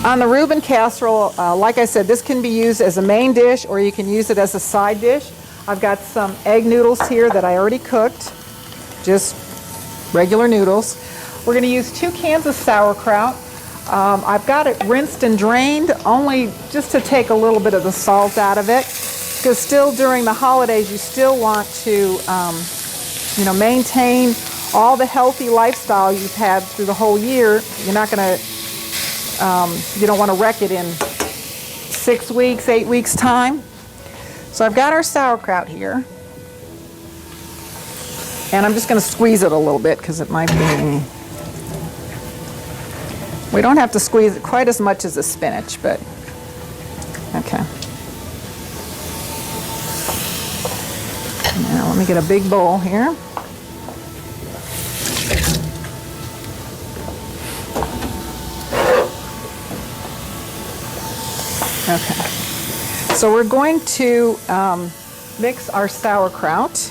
On the Reuben casserole, like I said, this can be used as a main dish or you can use it as a side dish. I've got some egg noodles here that I already cooked, just regular noodles. We're going to use 2 cans of sauerkraut. I've got it rinsed and drained, only just to take a little bit of the salt out of it, because still during the holidays you still want to maintain all the healthy lifestyle you've had through the whole year. You're not going to you don't want to wreck it in 6 weeks, 8 weeks time. So I've got our sauerkraut here. And I'm just going to squeeze it a little bit because it might be... We don't have to squeeze it quite as much as the spinach, but... Okay. Now let me get a big bowl here. Okay, so we're going to mix our sauerkraut,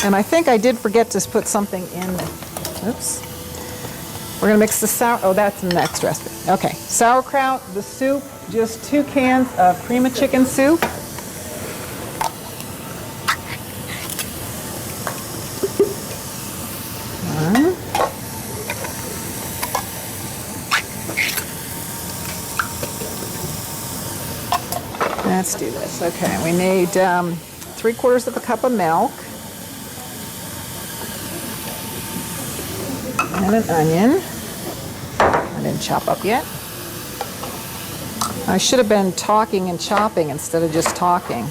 and I think I did forget to put something in. Oops. We're going to mix the oh, that's the next recipe. Okay, sauerkraut, the soup, just 2 cans of cream of chicken soup. Let's do this. Okay, we need 3/4 cup of milk and an onion. I didn't chop up yet. I should have been talking and chopping instead of just talking.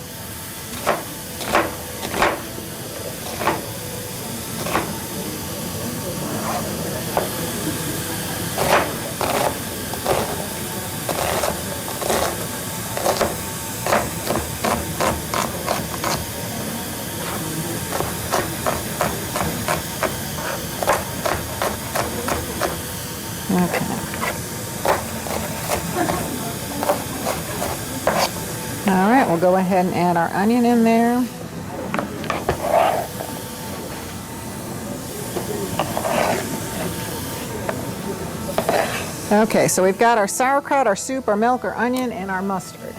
All right, we'll go ahead and add our onion in there. Okay, so we've got our sauerkraut, our soup, our milk, our onion, and our mustard.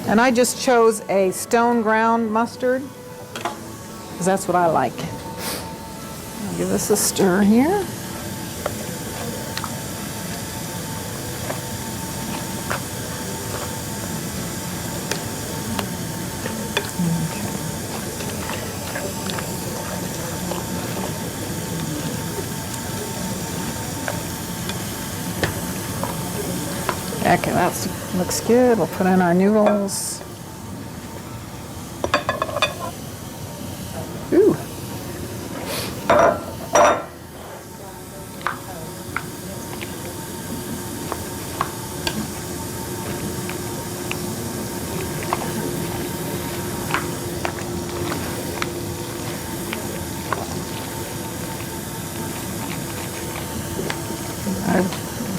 And I just chose a stone ground mustard because that's what I like. I'll give this a stir here. Okay, that looks good. We'll put in our noodles. Ooh.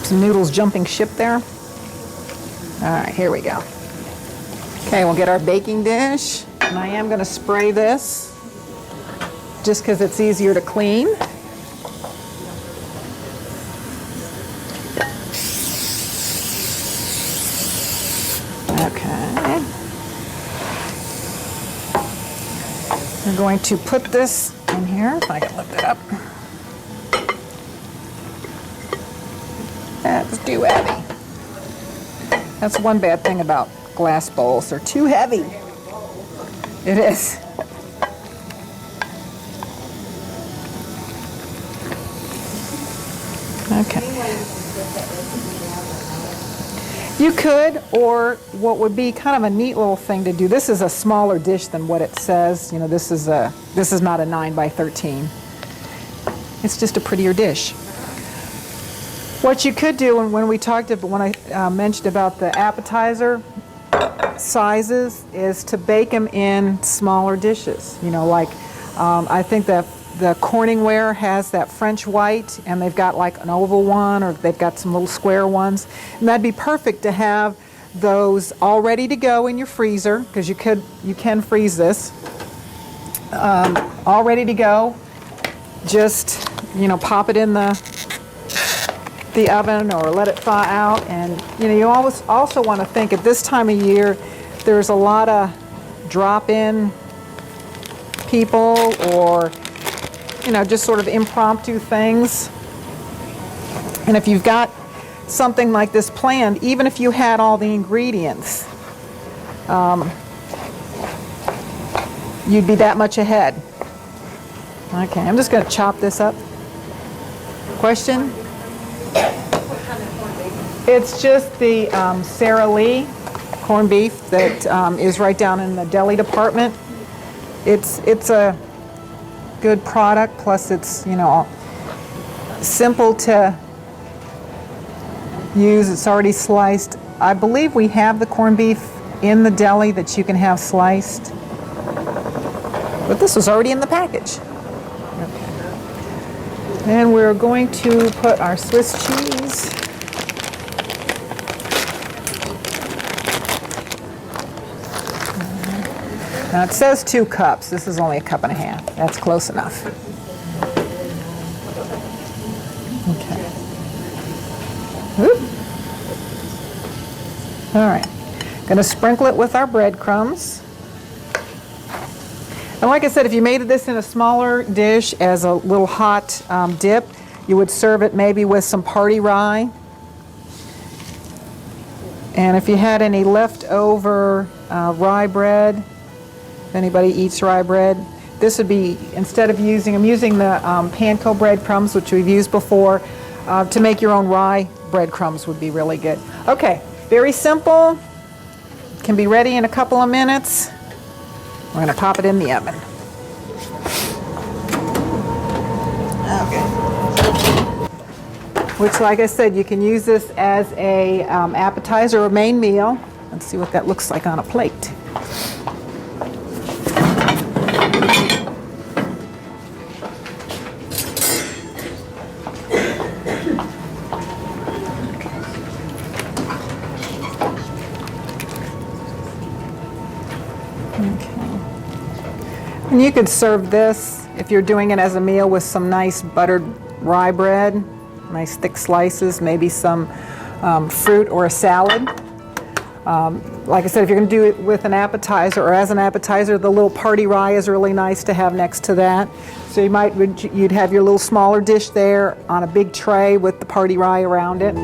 Some noodles jumping ship there. All right, here we go. Okay, we'll get our baking dish, and I am going to spray this just because it's easier to clean. Okay. We're going to put this in here, if I can lift it up. That's too heavy. That's one bad thing about glass bowls. They're too heavy. It is. Okay. You could, or what would be kind of a neat little thing to do. This is a smaller dish than what it says. You know, this is not a 9 by 13. It's just a prettier dish. What you could do, and when I mentioned about the appetizer sizes, is to bake them in smaller dishes. You know, like I think that the Corningware has that French white, and they've got like an oval one, or they've got some little square ones, and that'd be perfect to have those all ready to go in your freezer, because you can freeze this all ready to go. Just pop it in the the oven or let it thaw out. And you always also want to think at this time of year, there's a lot of drop-in people or just sort of impromptu things. And if you've got something like this planned, even if you had all the ingredients, you'd be that much ahead. Okay, I'm just going to chop this up. Question? It's just the Sara Lee corned beef that is right down in the deli department. It's a good product, plus it's simple to use. It's already sliced. I believe we have the corned beef in the deli that you can have sliced, but this was already in the package. Okay. And we're going to put our Swiss cheese. Now it says 2 cups. This is only 1.5 cups. That's close enough. Okay. Oop. All right. Going to sprinkle it with our breadcrumbs. And like I said, if you made this in a smaller dish as a little hot dip, you would serve it maybe with some party rye. And if you had any leftover rye bread, if anybody eats rye bread, this would be, instead of using, I'm using the panko breadcrumbs, which we've used before, to make your own rye breadcrumbs would be really good. Okay, very simple. Can be ready in a couple of minutes. We're going to pop it in the oven. Okay. Which, like I said, you can use this as a appetizer or main meal. Let's see what that looks like on a plate. And you could serve this, if you're doing it as a meal, with some nice buttered rye bread, nice thick slices, maybe some fruit or a salad. Like I said, if you're going to do it with an appetizer or as an appetizer, the little party rye is really nice to have next to that. So you'd have your little smaller dish there on a big tray with the party rye around it.